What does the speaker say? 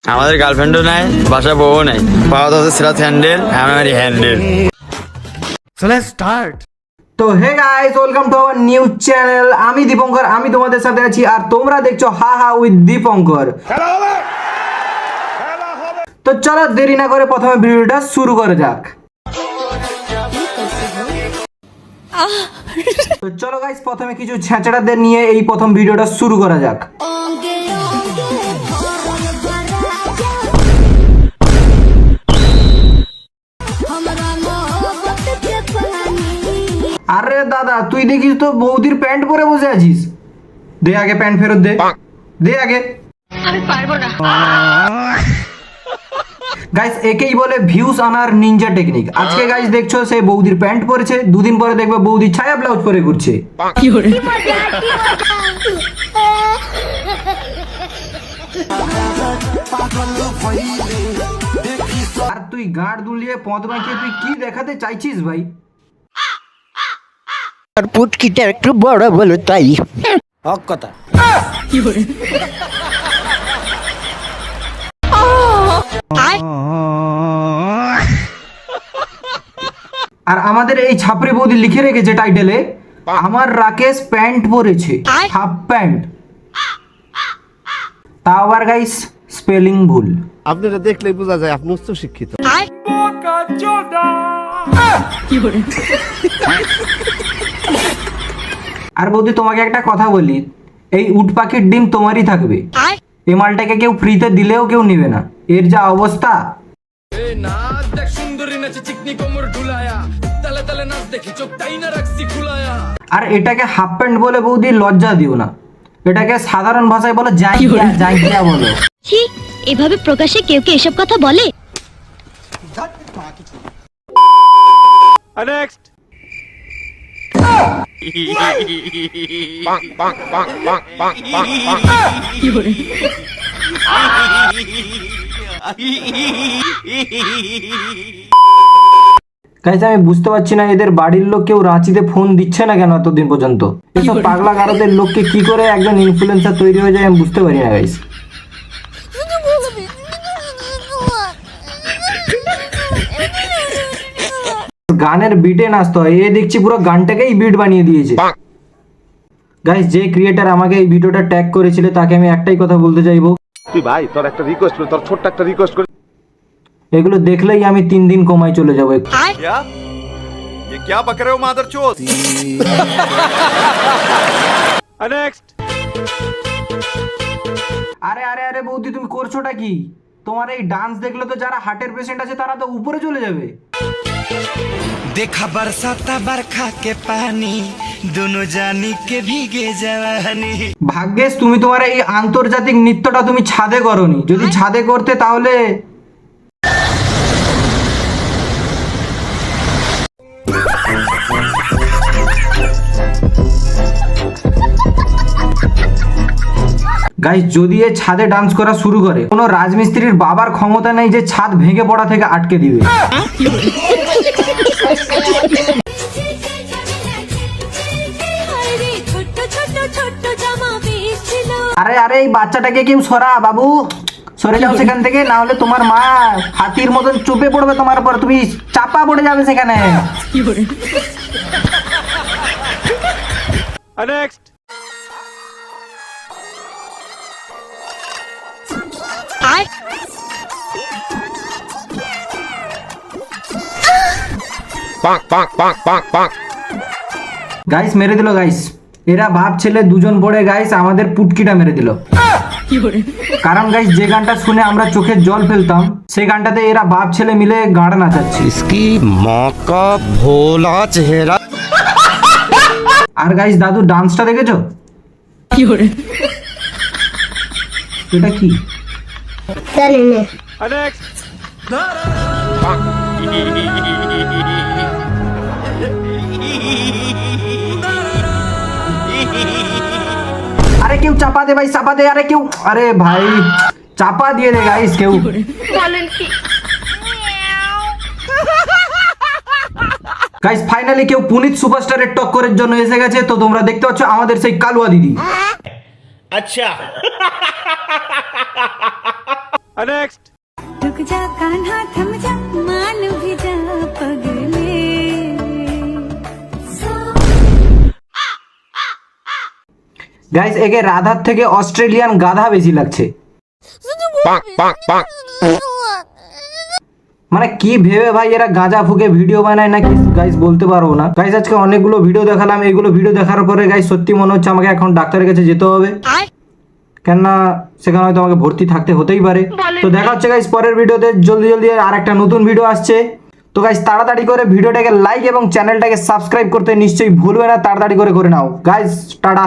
আমাদের গার্লফ্রেন্ডও নাই, বাসা বউও নাই, পাওয়া তো সিরাত হ্যান্ডেল, আমার হ্যান্ডেল। So let's start. তো hey guys, welcome to our new channel. আমি দীপঙ্কর, আমি তোমাদের সাথে আছি আর তোমরা দেখছো হা হা উইথ দীপঙ্কর। তো চলো দেরি না করে প্রথমে ভিডিওটা শুরু করা যাক। তো চলো গাইস, প্রথমে কিছু ছেঁচড়াদের নিয়ে এই প্রথম ভিডিওটা শুরু করা যাক। আরে দাদা, তুই দেখিস তো বৌদির প্যান্ট পরে বসে আছিস। দে আগে প্যান্ট ফেরত দে, দে আগে। আমি পারবো না। গাইস, একেই বলে ভিউজ আনার নিনজা টেকনিক। আজকে গাইস দেখছো সে বৌদির প্যান্ট পরেছে, দুদিন পরে দেখবে বৌদি ছায়া ব্লাউজ পরে ঘুরছে। কি করে? আর তুই গাঁট দুলিয়ে পদ বাঁকিয়ে তুই কি দেখাতে চাইছিস ভাই? আর পুটকিটা একটু বড় বলো তাই হক কথা। কি করে? আর আমাদের এই ছাপরি বৌদি লিখে রেখেছে টাইটেলে, আমার রাকেশ প্যান্ট পরেছে, হাফ প্যান্ট। তাও আবার গাইস স্পেলিং ভুল। আপনারা দেখলে বোঝা যায় আপনি উচ্চ শিক্ষিত। কি করে? আর বৌদি তোমাকে একটা কথা বলি, এই উট পাখির ডিম তোমারই থাকবে। এই মালটাকে কেউ ফ্রিতে দিলেও কেউ নিবে না, এর যা অবস্থা। আর এটাকে হাফ প্যান্ট বলে বৌদি লজ্জা দিও না, এটাকে সাধারণ ভাষায় বলো জাইকিয়া বলো। ছি, এভাবে প্রকাশ্যে কেউ কে এসব কথা বলে? কি করে? গাইস, আমি বুঝতে পারছি না এদের বাড়ির লোক কেউ রাঁচিতে ফোন দিচ্ছে না কেন এতদিন পর্যন্ত। এসব পাগলা গারদের লোককে কি করে একজন ইনফ্লুয়েন্সার তৈরি হয়ে যায় আমি বুঝতে পারি না গাইস। গানের বিটে নাচতে হয়, এ দেখছি পুরো গানটাকেই বিট বানিয়ে দিয়েছে। গাইস, যে ক্রিয়েটার আমাকে এই ভিডিওটা ট্যাগ করেছিল তাকে আমি একটাই কথা বলতে চাইবো, তুই ভাই তোর একটা রিকোয়েস্ট করে, তোর ছোট্ট একটা রিকোয়েস্ট করে, এগুলো দেখলেই আমি 3 দিন কমায় চলে যাবো। ये क्या बक रहे हो मादरचोद? আরে আরে আরে বৌদি, তুমি করছোটা কি? তোমার এই ডান্স দেখলে তো যারা হার্টের পেশেন্ট আছে তারা তো উপরে চলে যাবে। देखा बरसाता बरखा के पानी दोनों जानी के भीगे जवानी। ভাগ্যেশ তুমি তোমার এই আন্তর্জাতিক নৃত্যটা তুমি ছাদে করনি, যদি ছাদে করতে তাহলে। গাইস, যদি এ ছাদে ডান্স করা শুরু করে, কোনো রাজমিস্ত্রির বাবার ক্ষমতা নেই যে ছাদ ভেঙে পড়া থেকে আটকে দিবে। আরে আরে এই বাচ্চাটাকে কেউ সরা বাবু, সরে যাও সেখান থেকে, না হলে তোমার মা হাতির মতন চুপে পড়বে তোমার উপর, তুমি চাপা পড়ে যাবে সেখানে। কি করে? গাইস মেরে দিল গাইস, এরা বাপ ছেলে দুজন পড়ে গাইস আমাদের পুটকিটা মেরে দিল। কি করে? কারণ গাইস, যে গানটা শুনে আমরা চোখের জল ফেলতাম সেই গানটাতে এরা বাপ ছেলে মিলে গাড়া নাচাচ্ছে। इसकी माँ का भोला चेहरा। আর গাইস, দাদু ডান্সটা দেখেছো? কি করে? এটা কি? আরে কেউ চাপা দে ভাই, চাপা দে। আরে কেউ, আরে ভাই চাপা দিয়ে দে গাইস কেউ। বলেন কি? গাইস, ফাইনালি কেউ পুনিত সুপারস্টারের টক্করের জন্য এসে গেছে। তো তোমরা দেখতে পাচ্ছ আমাদের সেই কালুয়া দিদি। अच्छा नेक्स्ट रुक जा कान्हा थम जा मान भी जा पगले গাইস একে রাধার থেকে অস্ট্রেলিয়ান গাধা বেশি লাগছে। মানে কি ভেবে ভাই এরা গাঁজা ফুকে ভিডিও বানায় নাকি গাইস বলতে পারবো না। গাইস আজকে অনেকগুলো ভিডিও দেখালাম, এইগুলো ভিডিও দেখার পরে গাইস সত্যি মনে হচ্ছে আমাকে এখন ডাক্তারের কাছে যেতে হবে, কেননা সেখানে হয়তো আমাকে ভর্তি থাকতে হতেই পারে। তো দেখা হচ্ছে গাইস পরের ভিডিওতে, জলদি জলদি আর একটা নতুন ভিডিও আসছে। তো গাইস তাড়াতাড়ি করে ভিডিওটাকে লাইক এবং চ্যানেলটাকে সাবস্ক্রাইব করতে নিশ্চয়ই ভুলবে না, তাড়াতাড়ি করে নাও গাইস। টাটা।